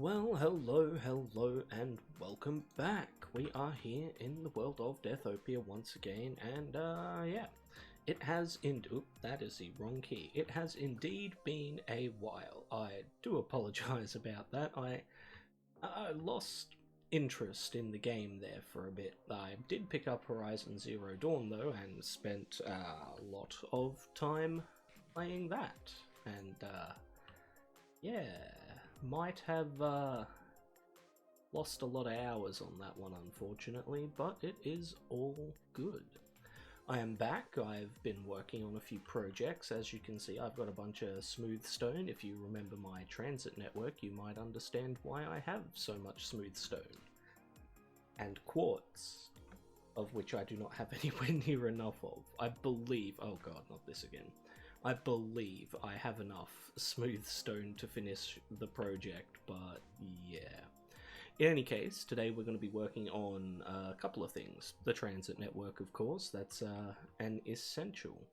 Well, hello, and welcome back. We are here in the world of Deathopia once again, and yeah, it has that is the wrong key. It has indeed been a while. I do apologize about that. I lost interest in the game there for a bit. I did pick up Horizon Zero Dawn though, and spent a lot of time playing that, and yeah, might have lost a lot of hours on that one, unfortunately, but it is all good. I am back. I've been working on a few projects. As you can see, I've got a bunch of smooth stone. If you remember my transit network, you might understand why I have so much smooth stone. And quartz, of which I do not have anywhere near enough of. I believe, oh god, not this again. I believe I have enough smooth stone to finish the project, but yeah. In any case, today we're going to be working on a couple of things. The transit network, of course, that's an essential.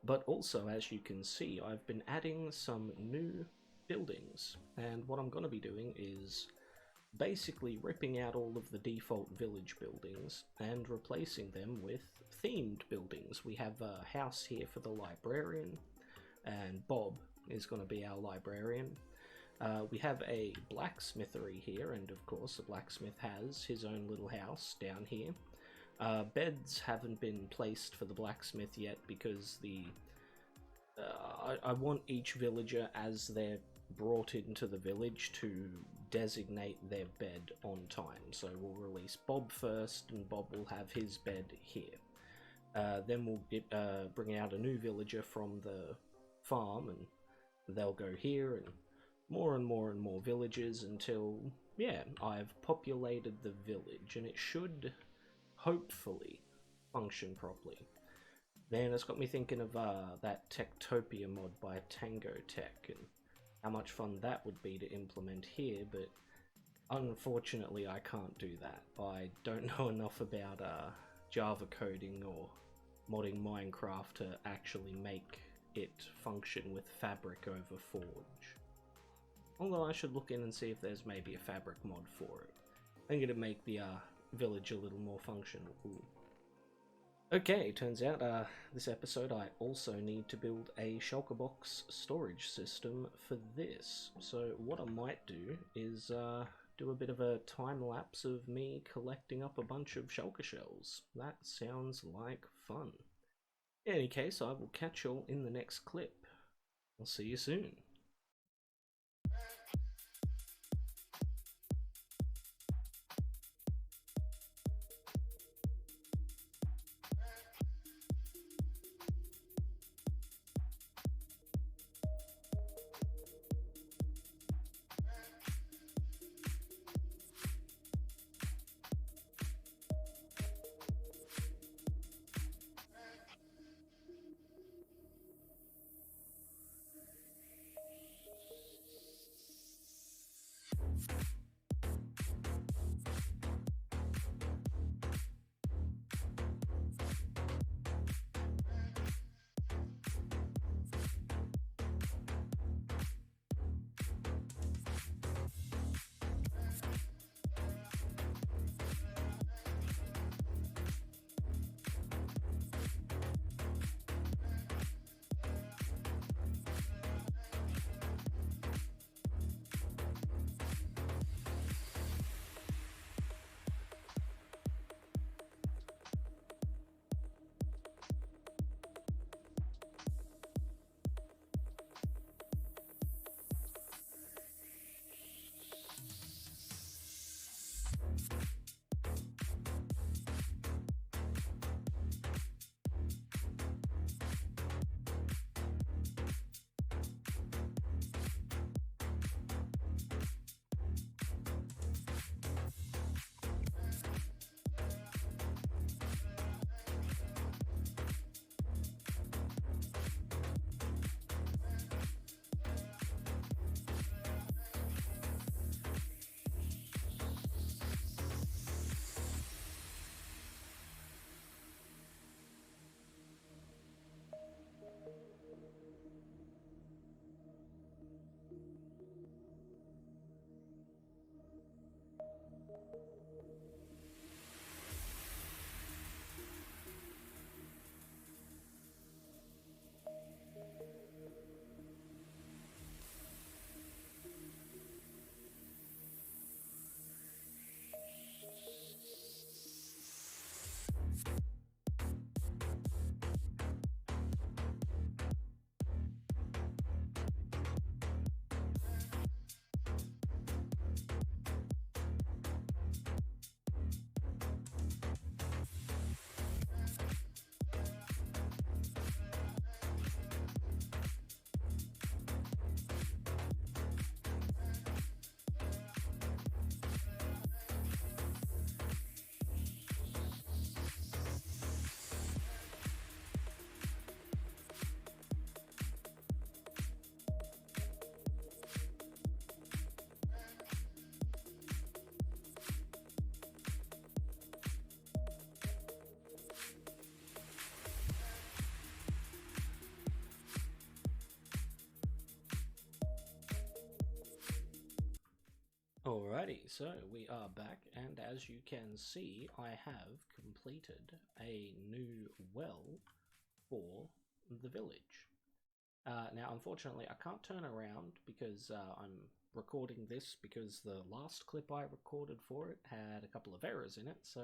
But also, as you can see, I've been adding some new buildings. And what I'm going to be doing is basically ripping out all of the default village buildings and replacing them with themed buildings. We have a house here for the librarian, and Bob is going to be our librarian. We have a blacksmithery here, and of course the blacksmith has his own little house down here. Beds haven't been placed for the blacksmith yet because I want each villager, as they're brought into the village, to designate their bed on time. So we'll release Bob first, and Bob will have his bed here. Then we'll bring out a new villager from the farm, and they'll go here, and more villagers until, yeah, I've populated the village, and it should hopefully function properly. Then it's got me thinking of that Techtopia mod by Tango Tech, and how much fun that would be to implement here, but unfortunately I can't do that. I don't know enough about Java coding or modding Minecraft to actually make it function with Fabric over Forge. Although I should look in and see if there's maybe a Fabric mod for it. I think it'd make the village a little more functional. Ooh. Okay, turns out this episode I also need to build a shulker box storage system for this. So what I might do is do a bit of a time lapse of me collecting up a bunch of shulker shells. That sounds like fun. In any case, I will catch y'all in the next clip. I'll see you soon. Alrighty, so we are back, and as you can see, I have completed a new well for the village. Now, unfortunately, I can't turn around because I'm recording this because the last clip I recorded for it had a couple of errors in it, so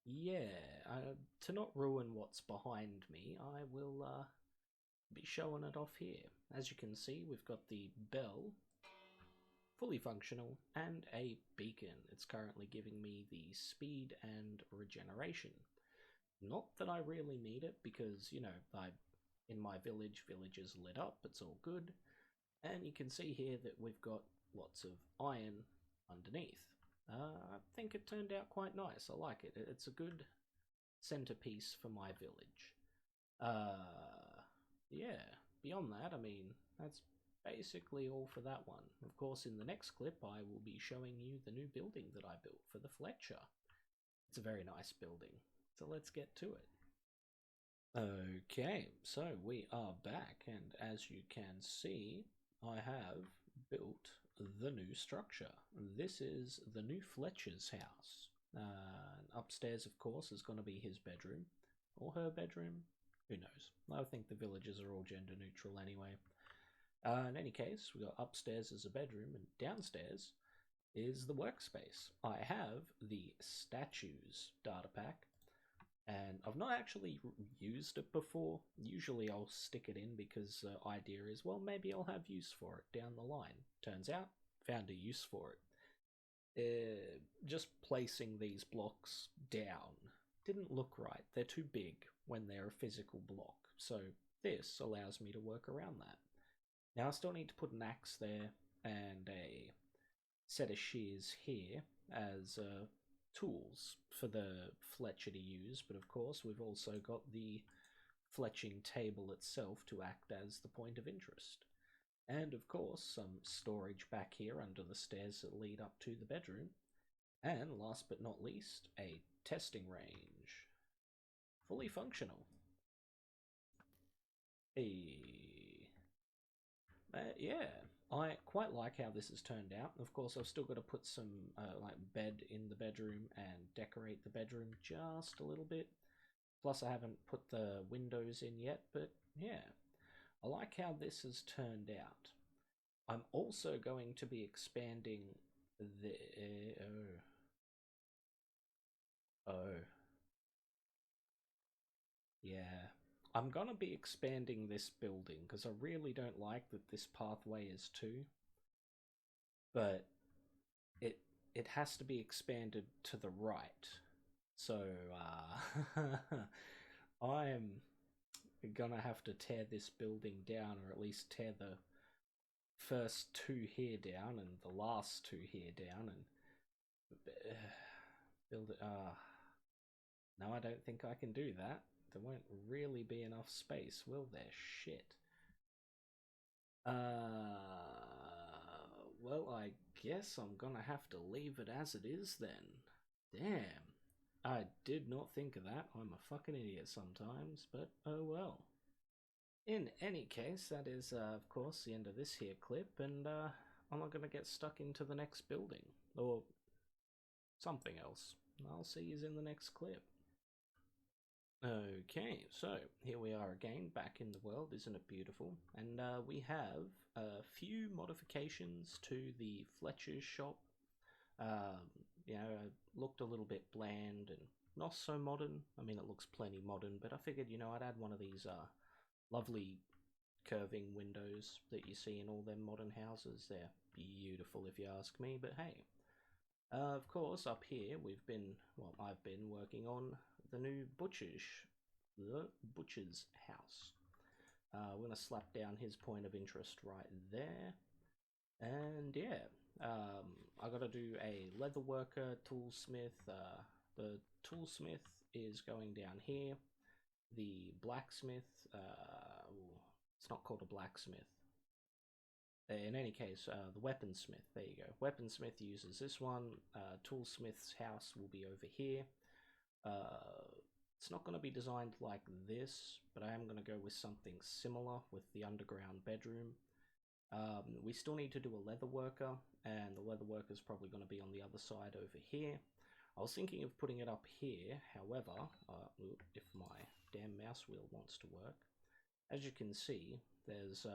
yeah, to not ruin what's behind me, I will be showing it off here. As you can see, we've got the bell fully functional, and a beacon. It's currently giving me the speed and regeneration. Not that I really need it because, you know, in my village is lit up, it's all good. And you can see here that we've got lots of iron underneath. I think it turned out quite nice. I like it. It's a good centerpiece for my village. Yeah, beyond that, I mean, that's basically all for that one. Of course, in the next clip, I will be showing you the new building that I built for the Fletcher. It's a very nice building, so let's get to it. Okay, so we are back, and as you can see, I have built the new structure. This is the new Fletchers House. Upstairs, of course, is going to be his bedroom, or her bedroom. Who knows? I think the villagers are all gender neutral anyway. In any case, we got upstairs as a bedroom, and downstairs is the workspace. I have the statues data pack, and I've not actually used it before. Usually I'll stick it in because the idea is, well, maybe I'll have use for it down the line. Turns out, found a use for it. Just placing these blocks down didn't look right. They're too big when they're a physical block, so this allows me to work around that. Now I still need to put an axe there and a set of shears here as tools for the Fletcher to use, but of course we've also got the fletching table itself to act as the point of interest. And of course some storage back here under the stairs that lead up to the bedroom. And last but not least, a testing range. Fully functional. Yeah, I quite like how this has turned out. Of course, I've still got to put some like bed in the bedroom and decorate the bedroom just a little bit. Plus, I haven't put the windows in yet, but yeah, I like how this has turned out. I'm also going to be expanding the... Oh. Yeah. I'm gonna be expanding this building because I really don't like that this pathway is 2. But it has to be expanded to the right. So I'm gonna have to tear this building down, or at least tear the first 2 here down and the last 2 here down and build it. No, I don't think I can do that. There won't really be enough space, will there? Shit. Well, I guess I'm gonna have to leave it as it is then. Damn. I did not think of that. I'm a fucking idiot sometimes, but oh well. In any case, that is, of course, the end of this here clip, and I'm not gonna get stuck into the next building. Or something else. I'll see you in the next clip. Okay, so here we are again, back in the world, isn't it beautiful? And we have a few modifications to the Fletcher's shop. You know, it looked a little bit bland and not so modern. I mean, it looks plenty modern, but I figured, you know, I'd add one of these lovely curving windows that you see in all them modern houses. They're beautiful if you ask me, but hey. Of course, up here I've been working on the new the butcher's house. We're gonna slap down his point of interest right there, and yeah, I gotta do a leather worker, toolsmith. The toolsmith is going down here. The blacksmith, it's not called a blacksmith. In any case, the weaponsmith, there you go. Weaponsmith uses this one. Toolsmith's house will be over here. It's not going to be designed like this, but I am going to go with something similar with the underground bedroom. We still need to do a leather worker, and the leather worker is probably going to be on the other side over here. I was thinking of putting it up here, however, if my damn mouse wheel wants to work. As you can see, there's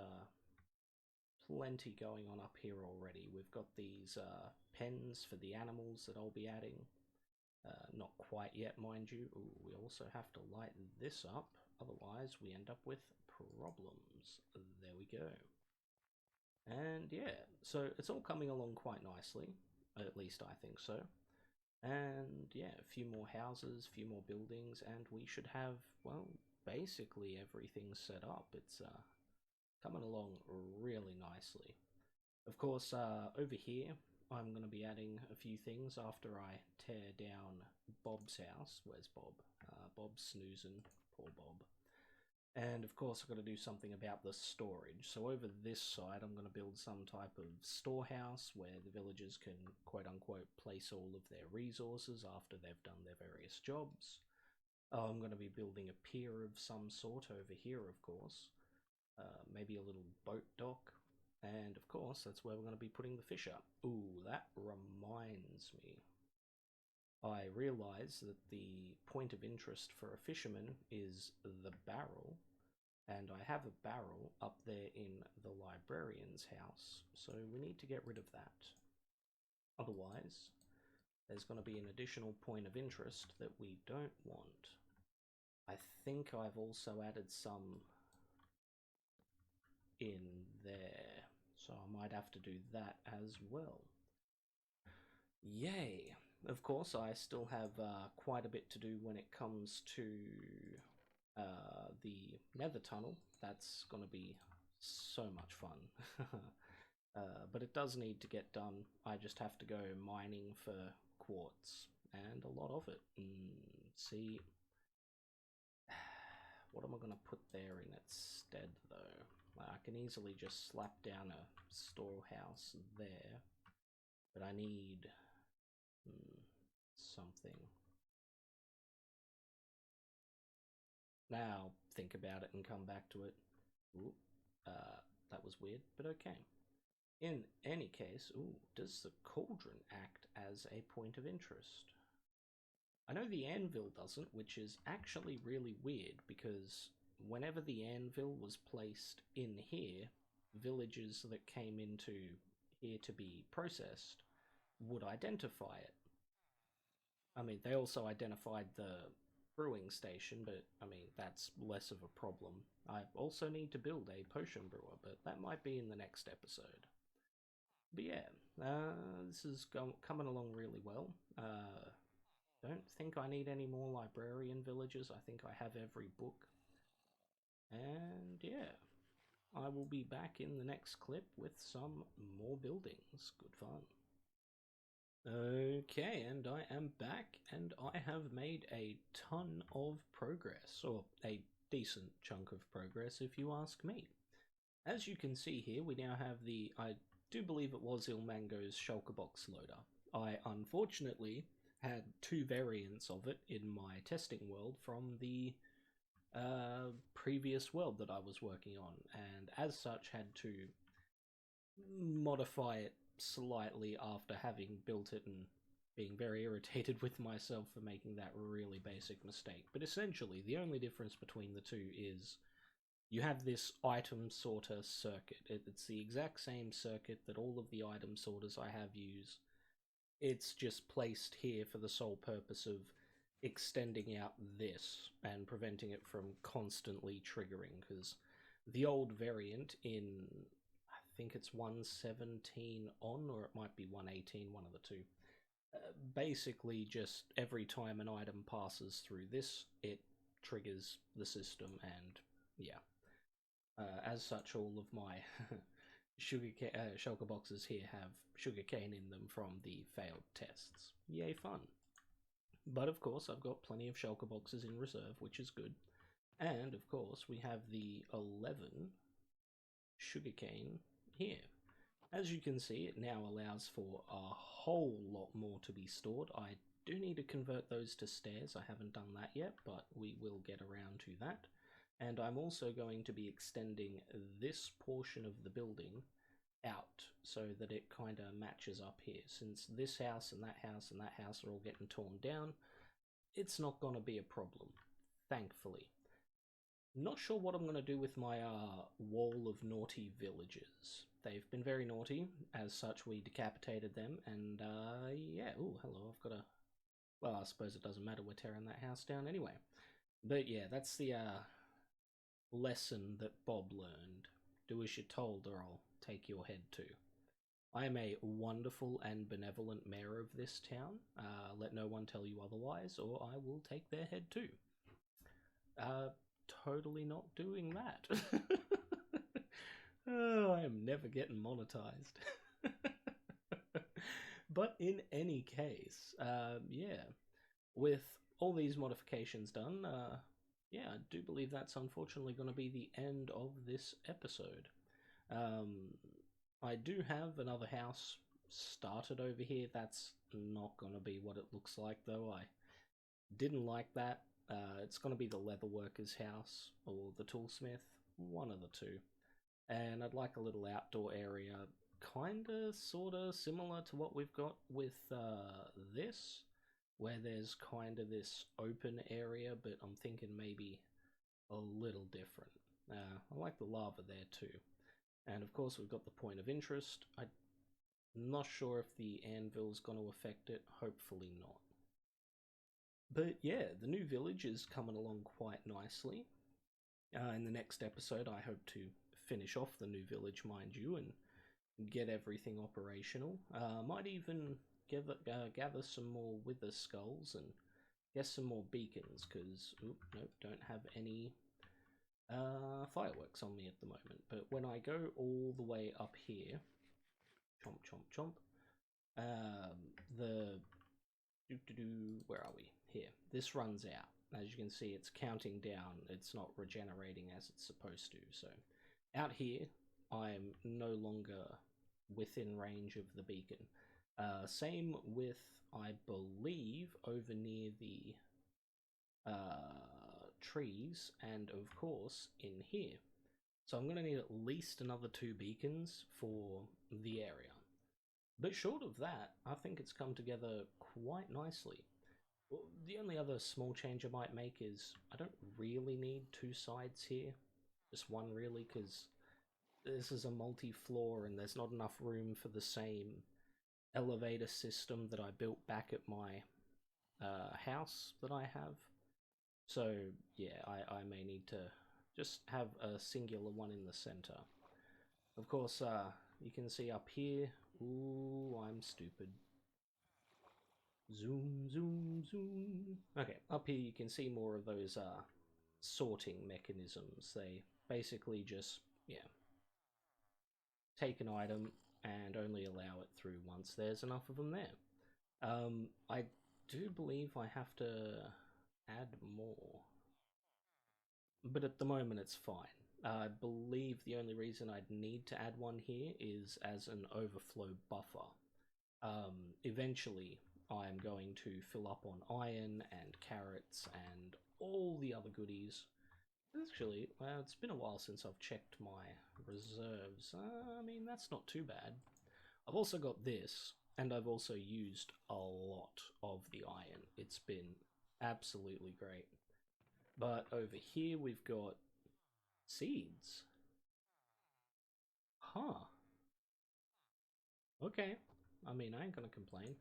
plenty going on up here already. We've got these pens for the animals that I'll be adding. Not quite yet, mind you. Ooh, we also have to light this up, otherwise we end up with problems. There we go. And yeah, so it's all coming along quite nicely, at least I think so. And yeah, a few more houses, a few more buildings, and we should have, well, basically everything set up. It's coming along really nicely. Of course, over here, I'm going to be adding a few things after I tear down Bob's house. Where's Bob? Bob's snoozing. Poor Bob. And of course, I've got to do something about the storage. So over this side, I'm going to build some type of storehouse where the villagers can, quote unquote, place all of their resources after they've done their various jobs. I'm going to be building a pier of some sort over here, of course. Maybe a little boat dock. And of course, that's where we're going to be putting the fish up. Ooh, that reminds me. I realise that the point of interest for a fisherman is the barrel, and I have a barrel up there in the librarian's house, so we need to get rid of that. Otherwise, there's going to be an additional point of interest that we don't want. I think I've also added some in there, so I might have to do that as well. Yay! Of course, I still have quite a bit to do when it comes to the nether tunnel. That's going to be so much fun. But it does need to get done. I just have to go mining for quartz, and a lot of it. See, what am I going to put there in its stead, though? I can easily just slap down a storehouse there, but I need something. Now, think about it and come back to it. Ooh, that was weird, but okay. In any case, ooh, does the cauldron act as a point of interest? I know the anvil doesn't, which is actually really weird, because whenever the anvil was placed in here, villagers that came into here to be processed would identify it. I mean, they also identified the brewing station, but I mean, that's less of a problem. I also need to build a potion brewer, but that might be in the next episode. But yeah, this is coming along really well. Don't think I need any more librarian villagers. I think I have every book. And yeah, I will be back in the next clip with some more buildings. Good fun. Okay, and I am back, and I have made a ton of progress, or a decent chunk of progress if you ask me. As you can see here, we now have the, I do believe it was Ilmango's shulker box loader. I unfortunately had two variants of it in my testing world from the previous world that I was working on, and as such had to modify it slightly after having built it and being very irritated with myself for making that really basic mistake. But essentially, the only difference between the two is you have this item sorter circuit. It's the exact same circuit that all of the item sorters I have use. It's just placed here for the sole purpose of extending out this and preventing it from constantly triggering, because the old variant in, I think it's 117 on, or it might be 118, one of the two, basically just every time an item passes through this, it triggers the system, and yeah. As such, all of my shulker boxes here have sugarcane in them from the failed tests. Yay fun. But of course, I've got plenty of shulker boxes in reserve, which is good. And of course, we have the 11 sugarcane here. As you can see, it now allows for a whole lot more to be stored. I do need to convert those to stairs. I haven't done that yet, but we will get around to that. And I'm also going to be extending this portion of the building out so that it kind of matches up here. Since this house and that house and that house are all getting torn down, it's not going to be a problem, thankfully. Not sure what I'm going to do with my wall of naughty villagers. They've been very naughty. As such, we decapitated them, and yeah. Oh, hello, I've got a... Well, I suppose it doesn't matter, we're tearing that house down anyway. But yeah, that's the lesson that Bob learned. Do as you're told or I'll take your head too. I am a wonderful and benevolent mayor of this town. Let no one tell you otherwise, or I will take their head too. Totally not doing that. Oh, I am never getting monetized. But in any case, yeah, with all these modifications done, yeah, I do believe that's unfortunately going to be the end of this episode. I do have another house started over here. That's not going to be what it looks like, though. I didn't like that. It's going to be the leatherworker's house or the toolsmith, one of the two. And I'd like a little outdoor area, kinda, sorta similar to what we've got with this, where there's kinda this open area, but I'm thinking maybe a little different. I like the lava there too. And of course we've got the point of interest. I'm not sure if the anvil's going to affect it, hopefully not. But yeah, the new village is coming along quite nicely. In the next episode I hope to finish off the new village, mind you, and get everything operational. Might even gather some more wither skulls and get some more beacons, because, nope, don't have any fireworks on me at the moment. But when I go all the way up here, chomp, chomp, chomp, where are we? Here. This runs out. As you can see, it's counting down. It's not regenerating as it's supposed to. So out here, I'm no longer within range of the beacon. Same with, I believe, over near the trees, and of course in here. So I'm going to need at least another 2 beacons for the area. But short of that, I think it's come together quite nicely. Well, the only other small change I might make is I don't really need 2 sides here. Just one really, because this is a multi-floor and there's not enough room for the same elevator system that I built back at my house that I have. So yeah, I may need to just have a singular one in the center. Of course, you can see up here, ooh, I'm stupid. Zoom, zoom, zoom. Okay, up here you can see more of those sorting mechanisms. They basically just, yeah, take an item and only allow it through once there's enough of them there. I do believe I have to add more, but at the moment it's fine. I believe the only reason I'd need to add one here is as an overflow buffer. Eventually I'm going to fill up on iron and carrots and all the other goodies. Actually, well, it's been a while since I've checked my reserves. I mean, that's not too bad. I've also got this, and I've also used a lot of the iron. It's been absolutely great. But over here we've got seeds. Huh. Okay. I mean, I ain't gonna complain.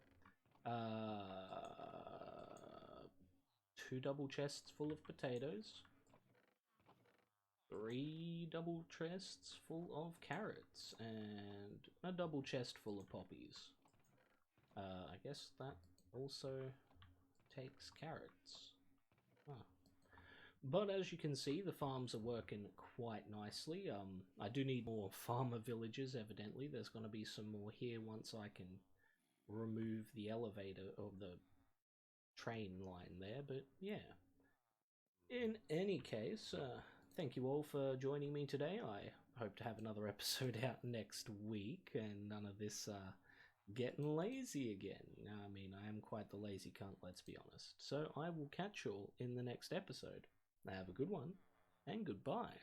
2 double chests full of potatoes. 3 double chests full of carrots. And a double chest full of poppies. I guess that also takes carrots. Huh. But as you can see, the farms are working quite nicely. I do need more farmer villages, evidently. There's going to be some more here once I can remove the elevator or the train line there, but yeah. In any case, thank you all for joining me today. I hope to have another episode out next week, and none of this getting lazy again. I mean, I am quite the lazy cunt, let's be honest. So I will catch you all in the next episode. Have a good one, and goodbye.